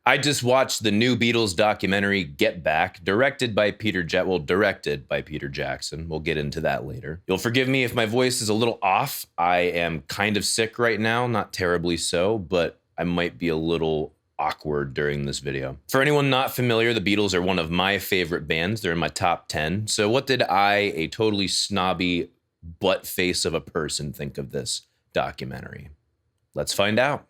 I just watched the new Beatles documentary, Get Back, directed by Peter Jackson. We'll get into that later. You'll forgive me if my voice is a little off. I am kind of sick right now, not terribly so, but I might be a little awkward during this video. For anyone not familiar, the Beatles are one of my favorite bands. They're in my top 10. So what did I, a totally snobby butt face of a person, think of this documentary? Let's find out.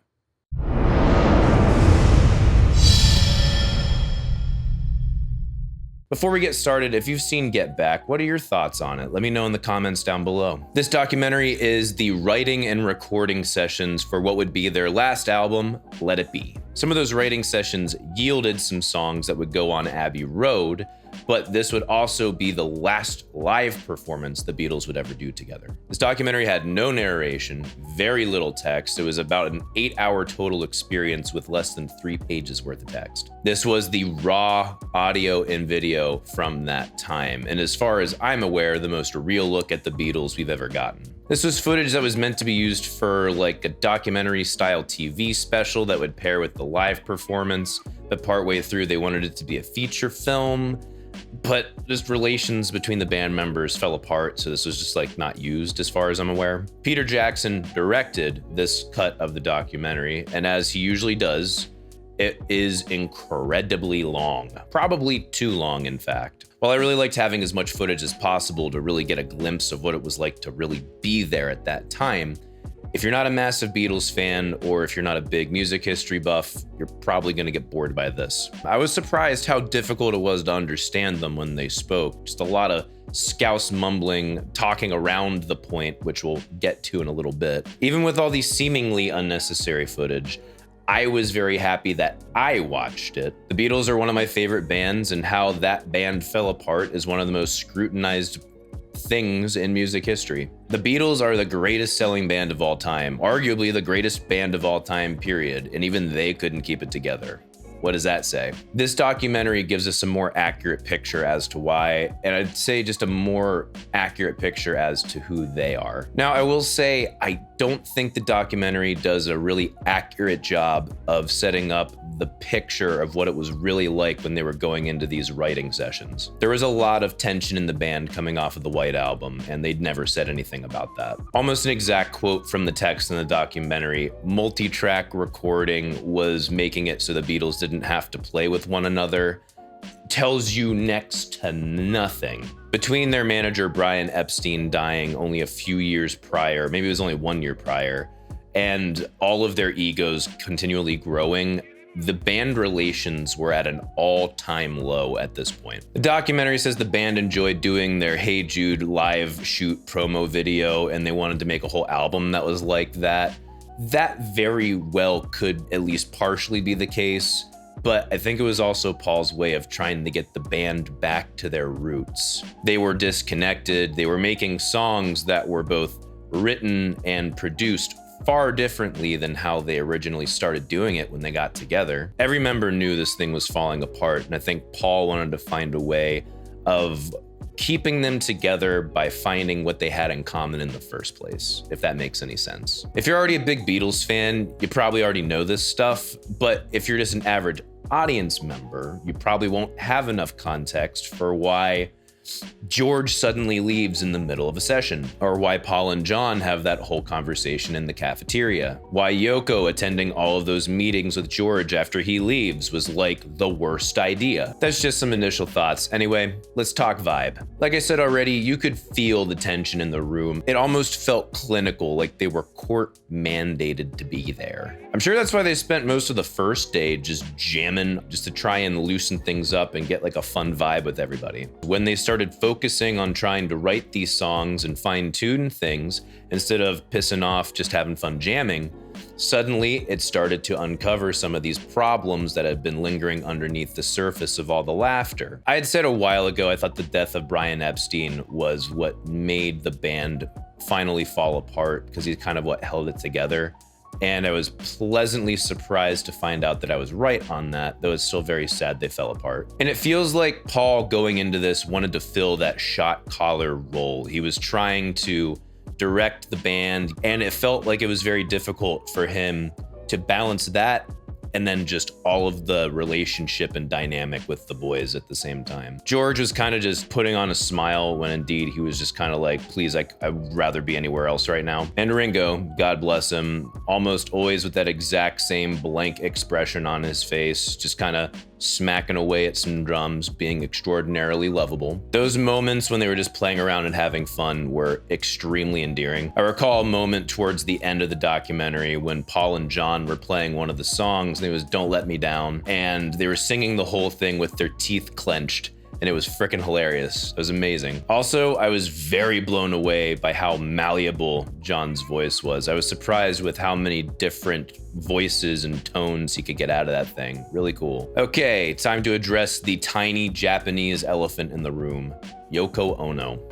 Before we get started, if you've seen Get Back, what are your thoughts on it? Let me know in the comments down below. This documentary is the writing and recording sessions for what would be their last album, Let It Be. Some of those writing sessions yielded some songs that would go on Abbey Road, but this would also be the last live performance the Beatles would ever do together. This documentary had no narration, very little text. It was about an 8-hour total experience with less than 3 pages worth of text. This was the raw audio and video from that time, and as far as I'm aware, the most real look at the Beatles we've ever gotten. This was footage that was meant to be used for like a documentary style TV special that would pair with the live performance, but partway through they wanted it to be a feature film. But just relations between the band members fell apart, so this was just like not used as far as I'm aware. Peter Jackson directed this cut of the documentary, and as he usually does, it is incredibly long. Probably too long, in fact. While I really liked having as much footage as possible to really get a glimpse of what it was like to really be there at that time, if you're not a massive Beatles fan, or if you're not a big music history buff, you're probably gonna get bored by this. I was surprised how difficult it was to understand them when they spoke. Just a lot of scouse mumbling, talking around the point, which we'll get to in a little bit. Even with all these seemingly unnecessary footage, I was very happy that I watched it. The Beatles are one of my favorite bands, and how that band fell apart is one of the most scrutinized things in music history. The Beatles are the greatest selling band of all time, arguably the greatest band of all time, period, and even they couldn't keep it together. What does that say? This documentary gives us a more accurate picture as to why, and I'd say just a more accurate picture as to who they are. Now, I will say, I don't think the documentary does a really accurate job of setting up the picture of what it was really like when they were going into these writing sessions. There was a lot of tension in the band coming off of the White Album, and they'd never said anything about that. Almost an exact quote from the text in the documentary, multi-track recording was making it so the Beatles didn't have to play with one another, tells you next to nothing. Between their manager Brian Epstein dying only a few years prior, maybe it was only 1 year prior, and all of their egos continually growing, the band relations were at an all-time low at this point. The documentary says the band enjoyed doing their Hey Jude live shoot promo video, and they wanted to make a whole album that was like that. That very well could at least partially be the case, but I think it was also Paul's way of trying to get the band back to their roots. They were disconnected. They were making songs that were both written and produced far differently than how they originally started doing it when they got together. Every member knew this thing was falling apart, and I think Paul wanted to find a way of keeping them together by finding what they had in common in the first place, if that makes any sense. If you're already a big Beatles fan, you probably already know this stuff, but if you're just an average audience member, you probably won't have enough context for why George suddenly leaves in the middle of a session, or why Paul and John have that whole conversation in the cafeteria, why Yoko attending all of those meetings with George after he leaves was like the worst idea. That's just some initial thoughts. Anyway, let's talk vibe. Like I said already, you could feel the tension in the room. It almost felt clinical, like they were court mandated to be there. I'm sure that's why they spent most of the first day just jamming, just to try and loosen things up and get like a fun vibe with everybody. When they started focusing on trying to write these songs and fine-tune things instead of pissing off just having fun jamming, suddenly it started to uncover some of these problems that had been lingering underneath the surface of all the laughter. I had said a while ago I thought the death of Brian Epstein was what made the band finally fall apart, because he's kind of what held it together. And I was pleasantly surprised to find out that I was right on that, though it's still very sad they fell apart. And it feels like Paul going into this wanted to fill that shot caller role. He was trying to direct the band, and it felt like it was very difficult for him to balance that and then just all of the relationship and dynamic with the boys at the same time. George was kind of just putting on a smile when indeed he was just kind of like, please, I'd rather be anywhere else right now. And Ringo, God bless him, almost always with that exact same blank expression on his face, just kind of smacking away at some drums, being extraordinarily lovable. Those moments when they were just playing around and having fun were extremely endearing. I recall a moment towards the end of the documentary when Paul and John were playing one of the songs, and it was Don't Let Me Down, and they were singing the whole thing with their teeth clenched, and it was freaking hilarious. It was amazing. Also, I was very blown away by how malleable John's voice was. I was surprised with how many different voices and tones he could get out of that thing. Really cool. Okay, time to address the tiny Japanese elephant in the room, Yoko Ono.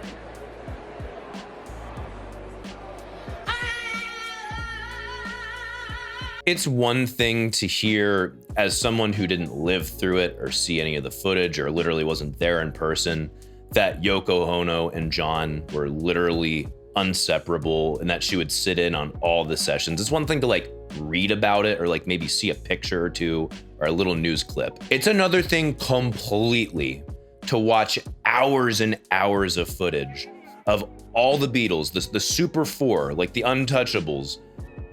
It's one thing to hear, as someone who didn't live through it or see any of the footage or literally wasn't there in person, that Yoko Ono and John were literally inseparable and that she would sit in on all the sessions. It's one thing to like read about it or like maybe see a picture or two or a little news clip. It's another thing completely to watch hours and hours of footage of all the Beatles, the Super Four, like the Untouchables,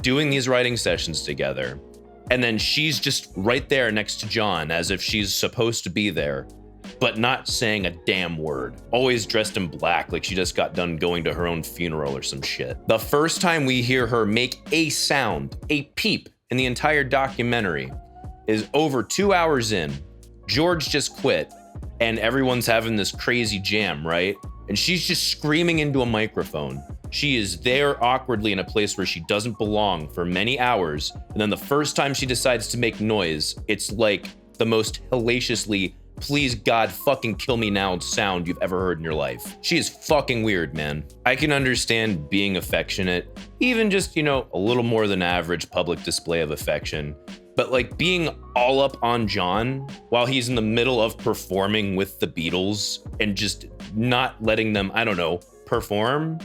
doing these writing sessions together. And then she's just right there next to John as if she's supposed to be there, but not saying a damn word. Always dressed in black like she just got done going to her own funeral or some shit. The first time we hear her make a sound, a peep, in the entire documentary is over 2 hours in. George just quit and everyone's having this crazy jam, right? And she's just screaming into a microphone. She is there awkwardly in a place where she doesn't belong for many hours. And then the first time she decides to make noise, it's like the most hellaciously, please God fucking kill me now sound you've ever heard in your life. She is fucking weird, man. I can understand being affectionate, even just, you know, a little more than average public display of affection. But like being all up on John while he's in the middle of performing with the Beatles and just not letting them, I don't know, perform.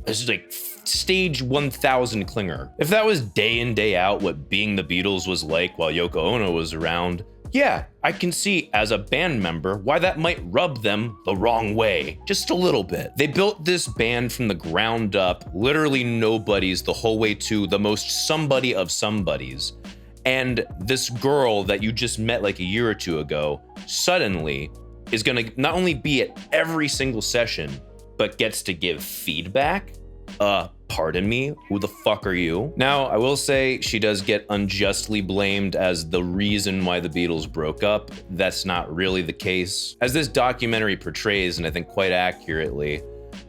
This is like stage 1000 clinger. If that was day in, day out what being the Beatles was like while Yoko Ono was around, yeah, I can see as a band member why that might rub them the wrong way, just a little bit. They built this band from the ground up, literally nobodies the whole way to the most somebody of somebodies. And this girl that you just met like a year or two ago suddenly is gonna not only be at every single session, but gets to give feedback? Pardon me, who the fuck are you? Now, I will say she does get unjustly blamed as the reason why the Beatles broke up. That's not really the case. As this documentary portrays, and I think quite accurately,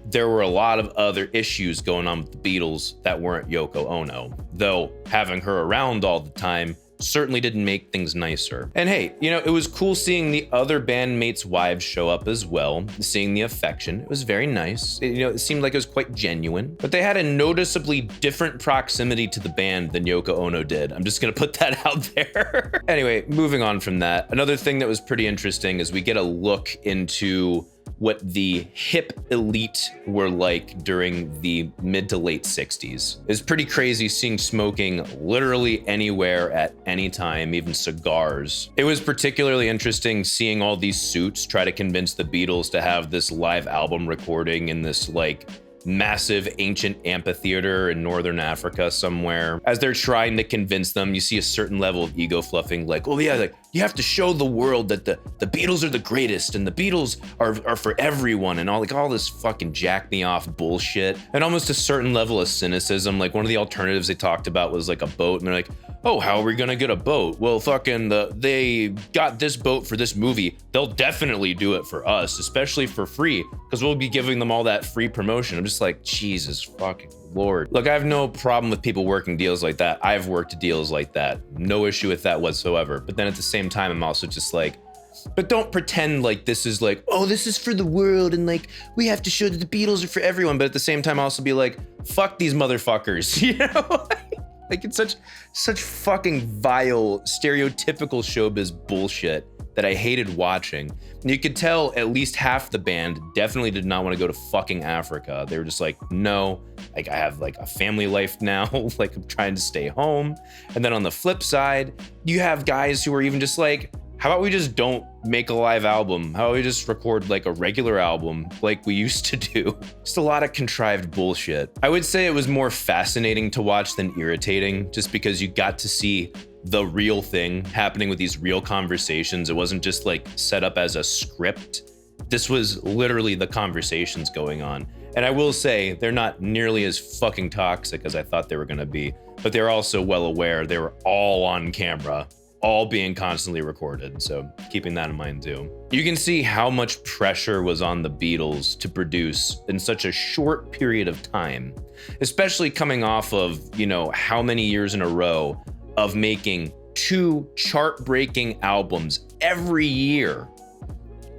there were a lot of other issues going on with the Beatles that weren't Yoko Ono, though having her around all the time certainly didn't make things nicer. And hey, you know, it was cool seeing the other bandmates' wives show up as well, seeing the affection. It was very nice. It seemed like it was quite genuine, but they had a noticeably different proximity to the band than Yoko Ono did. I'm just gonna put that out there. Anyway, moving on from that, another thing that was pretty interesting is we get a look into what the hip elite were like during the mid to late 60s. It's pretty crazy seeing smoking literally anywhere at any time, even cigars. It was particularly interesting seeing all these suits try to convince the Beatles to have this live album recording in this like massive ancient amphitheater in northern Africa somewhere. As they're trying to convince them, you see a certain level of ego fluffing, like, oh yeah, like you have to show the world that the Beatles are the greatest and the Beatles are for everyone and all this fucking jack me off bullshit. And almost a certain level of cynicism. Like one of the alternatives they talked about was like a boat, and they're like, oh, how are we gonna get a boat? Well, fucking they got this boat for this movie. They'll definitely do it for us, especially for free, because we'll be giving them all that free promotion. I'm just like, Jesus fucking Lord. Look, I have no problem with people working deals like that. I've worked deals like that. No issue with that whatsoever. But then at the same time, I'm also just like, but don't pretend like this is like, oh, this is for the world and like we have to show that the Beatles are for everyone. But at the same time, also be like, fuck these motherfuckers, you know? Like it's such fucking vile, stereotypical showbiz bullshit that I hated watching. And you could tell at least half the band definitely did not want to go to fucking Africa. They were just like, no, like I have like a family life now, like I'm trying to stay home. And then on the flip side, you have guys who are even just like, how about we just don't make a live album? How about we just record like a regular album like we used to do? Just a lot of contrived bullshit. I would say it was more fascinating to watch than irritating, just because you got to see the real thing happening with these real conversations. It wasn't just like set up as a script. This was literally the conversations going on. And I will say they're not nearly as fucking toxic as I thought they were gonna be, but they're also well aware they were all on camera, all being constantly recorded. So keeping that in mind too. You can see how much pressure was on the Beatles to produce in such a short period of time, especially coming off of, you know, how many years in a row of making 2 chart-breaking albums every year.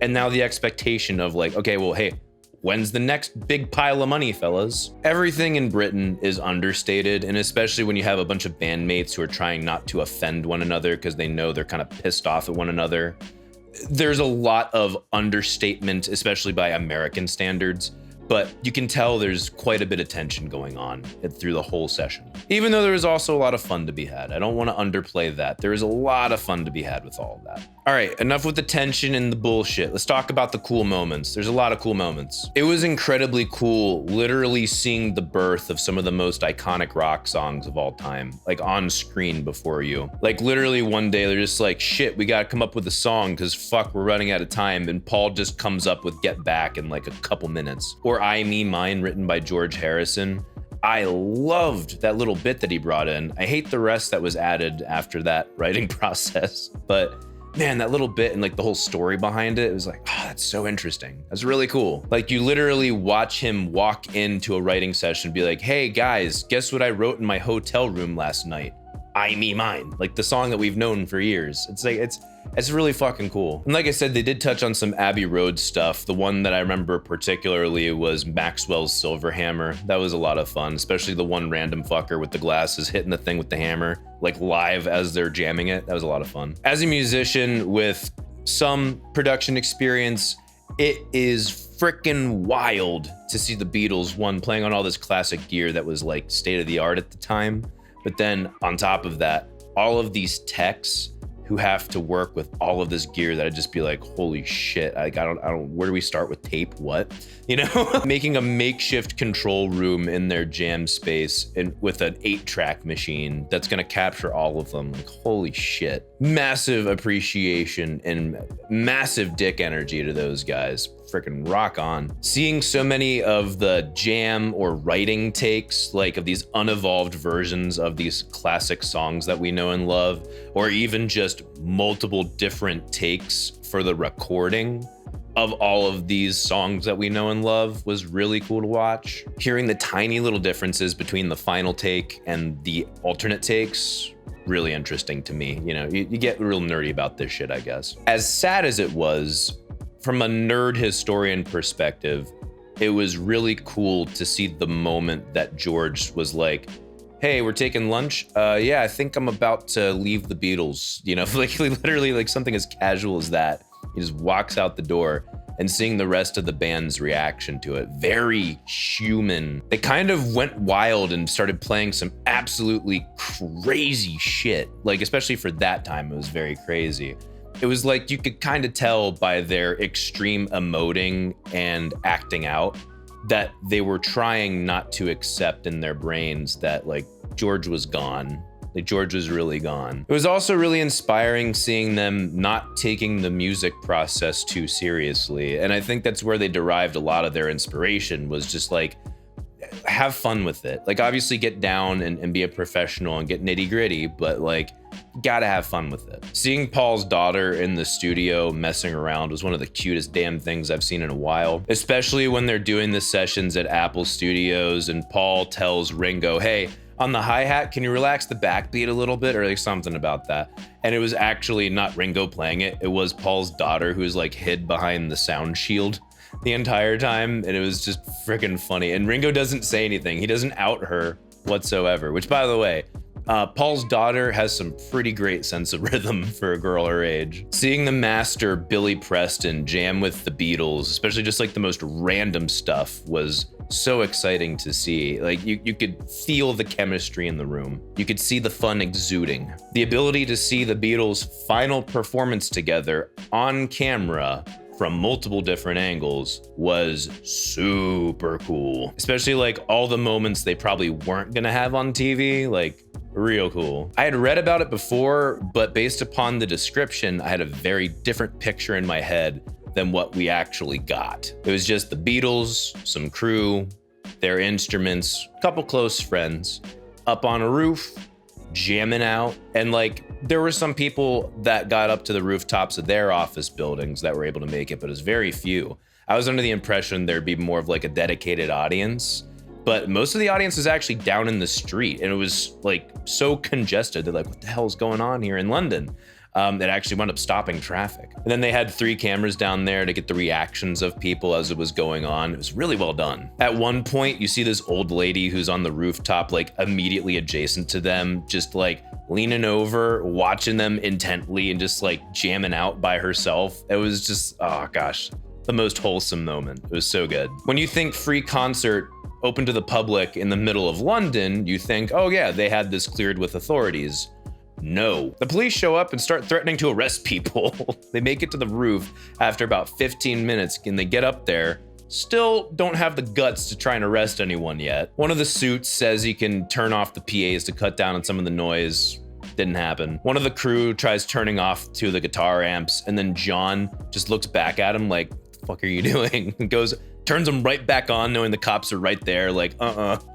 And now the expectation of like, okay, well, hey, when's the next big pile of money, fellas? Everything in Britain is understated, and especially when you have a bunch of bandmates who are trying not to offend one another because they know they're kind of pissed off at one another. There's a lot of understatement, especially by American standards, but you can tell there's quite a bit of tension going on through the whole session. Even though there is also a lot of fun to be had. I don't want to underplay that. There is a lot of fun to be had with all of that. All right, enough with the tension and the bullshit. Let's talk about the cool moments. There's a lot of cool moments. It was incredibly cool, literally seeing the birth of some of the most iconic rock songs of all time, like on screen before you. Like literally one day they're just like, shit, we gotta come up with a song because fuck, we're running out of time. And Paul just comes up with Get Back in like a couple minutes. Or I, Me, Mine, written by George Harrison. I loved that little bit that he brought in. I hate the rest that was added after that writing process, but man, that little bit and like the whole story behind it, it was like, oh, that's so interesting. That's really cool. Like you literally watch him walk into a writing session and be like, hey guys, guess what I wrote in my hotel room last night? I, Me, Mine, like the song that we've known for years. It's like, it's really fucking cool. And like I said, they did touch on some Abbey Road stuff. The one that I remember particularly was Maxwell's Silver Hammer. That was a lot of fun, especially the one random fucker with the glasses hitting the thing with the hammer, like live as they're jamming it. That was a lot of fun. As a musician with some production experience, it is freaking wild to see the Beatles, one, playing on all this classic gear that was like state of the art at the time. But then on top of that, all of these techs who have to work with all of this gear that I'd just be like, holy shit, like, I don't, where do we start with tape? What? You know, making a makeshift control room in their jam space and with an 8-track machine that's gonna capture all of them. Like, holy shit. Massive appreciation and massive dick energy to those guys. Freaking rock on. Seeing so many of the jam or writing takes, like of these unevolved versions of these classic songs that we know and love, or even just multiple different takes for the recording of all of these songs that we know and love was really cool to watch. Hearing the tiny little differences between the final take and the alternate takes, really interesting to me. You know, you get real nerdy about this shit, I guess. As sad as it was, from a nerd historian perspective, it was really cool to see the moment that George was like, hey, we're taking lunch. Yeah, I think I'm about to leave the Beatles. You know, like literally like something as casual as that. He just walks out the door, and seeing the rest of the band's reaction to it, very human. They kind of went wild and started playing some absolutely crazy shit. Like, especially for that time, it was very crazy. It was like you could kind of tell by their extreme emoting and acting out that they were trying not to accept in their brains that like George was gone. Like George was really gone. It was also really inspiring seeing them not taking the music process too seriously. And I think that's where they derived a lot of their inspiration, was just like, have fun with it. Like obviously get down and be a professional and get nitty gritty, but like, gotta have fun with it. Seeing Paul's daughter in the studio messing around was one of the cutest damn things I've seen in a while, especially when they're doing the sessions at Apple Studios and Paul tells Ringo, hey, on the hi-hat, can you relax the backbeat a little bit, or like something about that? And it was actually not Ringo playing it. It was Paul's daughter who was like hid behind the sound shield the entire time. And it was just freaking funny. And Ringo doesn't say anything. He doesn't out her whatsoever, which by the way, Paul's daughter has some pretty great sense of rhythm for a girl her age. Seeing the master Billy Preston jam with the Beatles, especially just like the most random stuff, was so exciting to see. Like you could feel the chemistry in the room. You could see the fun exuding. The ability to see the Beatles' final performance together on camera from multiple different angles was super cool. Especially like all the moments they probably weren't gonna have on TV, like real cool. I had read about it before, but based upon the description, I had a very different picture in my head than what we actually got. It was just the Beatles, some crew, their instruments, a couple close friends, up on a roof, jamming out. And like, there were some people that got up to the rooftops of their office buildings that were able to make it, but it was very few. I was under the impression there'd be more of like a dedicated audience, but most of the audience was actually down in the street, and it was like so congested. They're like, what the hell is going on here in London? That actually wound up stopping traffic. And then they had 3 cameras down there to get the reactions of people as it was going on. It was really well done. At one point, you see this old lady who's on the rooftop, like immediately adjacent to them, just like leaning over, watching them intently and just like jamming out by herself. It was just, oh gosh, the most wholesome moment. It was so good. When you think free concert open to the public in the middle of London, you think, oh yeah, they had this cleared with authorities. No. The police show up and start threatening to arrest people. They make it to the roof after about 15 minutes, and they get up there, still don't have the guts to try and arrest anyone yet. One of the suits says he can turn off the PAs to cut down on some of the noise. Didn't happen. One of the crew tries turning off 2 of the guitar amps, and then John just looks back at him like, what the fuck are you doing? And turns them right back on, knowing the cops are right there, like,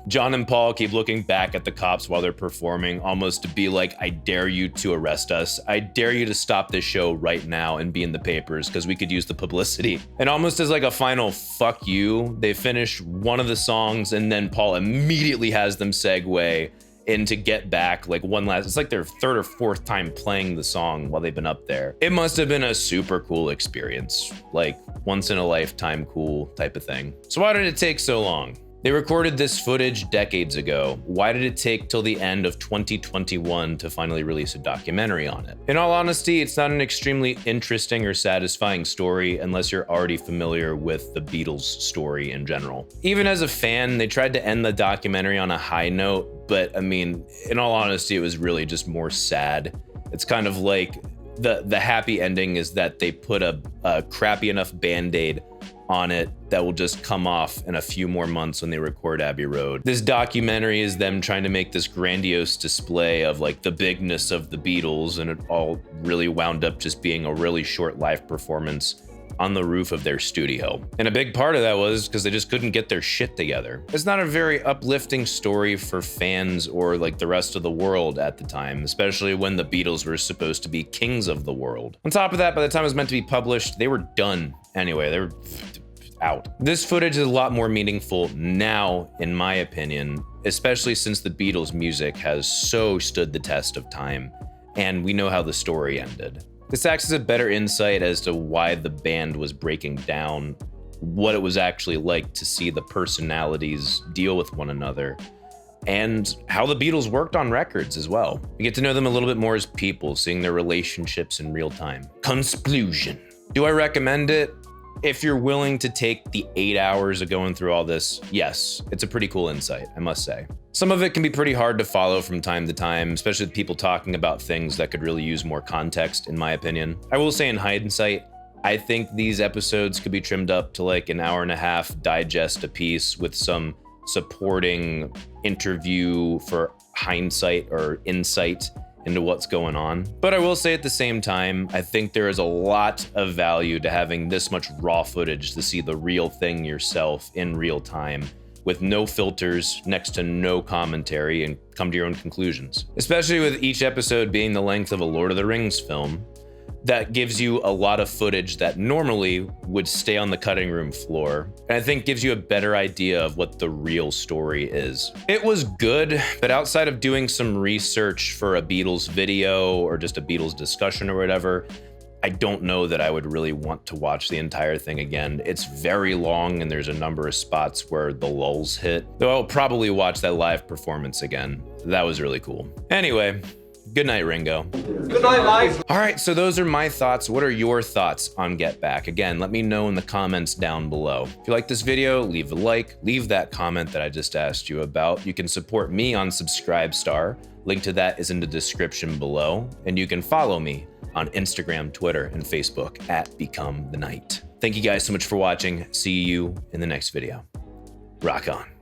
John and Paul keep looking back at the cops while they're performing, almost to be like, I dare you to arrest us. I dare you to stop this show right now and be in the papers, because we could use the publicity. And almost as like a final fuck you, they finish one of the songs, and then Paul immediately has them segue into Get Back, like one last, it's like their 3rd or 4th time playing the song while they've been up there. It must have been a super cool experience, like once in a lifetime cool type of thing. So why did it take so long? They recorded this footage decades ago. Why did it take till the end of 2021 to finally release a documentary on it? In all honesty, it's not an extremely interesting or satisfying story unless you're already familiar with the Beatles story in general. Even as a fan, they tried to end the documentary on a high note, but I mean, in all honesty, it was really just more sad. It's kind of like the happy ending is that they put a crappy enough Band-Aid on it that will just come off in a few more months when they record Abbey Road. This documentary is them trying to make this grandiose display of like the bigness of the Beatles, and it all really wound up just being a really short live performance on the roof of their studio. And a big part of that was because they just couldn't get their shit together. It's not a very uplifting story for fans or like the rest of the world at the time, especially when the Beatles were supposed to be kings of the world. On top of that, by the time it was meant to be published, they were done anyway. They were out. This footage is a lot more meaningful now, in my opinion, especially since the Beatles' music has so stood the test of time, and we know how the story ended. This acts as a better insight as to why the band was breaking down, what it was actually like to see the personalities deal with one another, and how the Beatles worked on records as well. We get to know them a little bit more as people, seeing their relationships in real time. Conclusion. Do I recommend it? If you're willing to take the 8 hours of going through all this, yes, it's a pretty cool insight, I must say. Some of it can be pretty hard to follow from time to time, especially with people talking about things that could really use more context, in my opinion. I will say in hindsight, I think these episodes could be trimmed up to like an hour and a half digest a piece with some supporting interview for hindsight or insight into what's going on. But I will say at the same time, I think there is a lot of value to having this much raw footage to see the real thing yourself in real time, with no filters, next to no commentary, and come to your own conclusions. Especially with each episode being the length of a Lord of the Rings film, that gives you a lot of footage that normally would stay on the cutting room floor, and I think gives you a better idea of what the real story is. It was good, but outside of doing some research for a Beatles video or just a Beatles discussion or whatever, I don't know that I would really want to watch the entire thing again. It's very long and there's a number of spots where the lulls hit, though I'll probably watch that live performance again. That was really cool. Anyway, good night, Ringo. Good night, Mike. All right, so those are my thoughts. What are your thoughts on Get Back? Again, let me know in the comments down below. If you like this video, leave a like, leave that comment that I just asked you about. You can support me on Subscribestar. Link to that is in the description below. And you can follow me on Instagram, Twitter, and Facebook at Become the Night. Thank you guys so much for watching. See you in the next video. Rock on.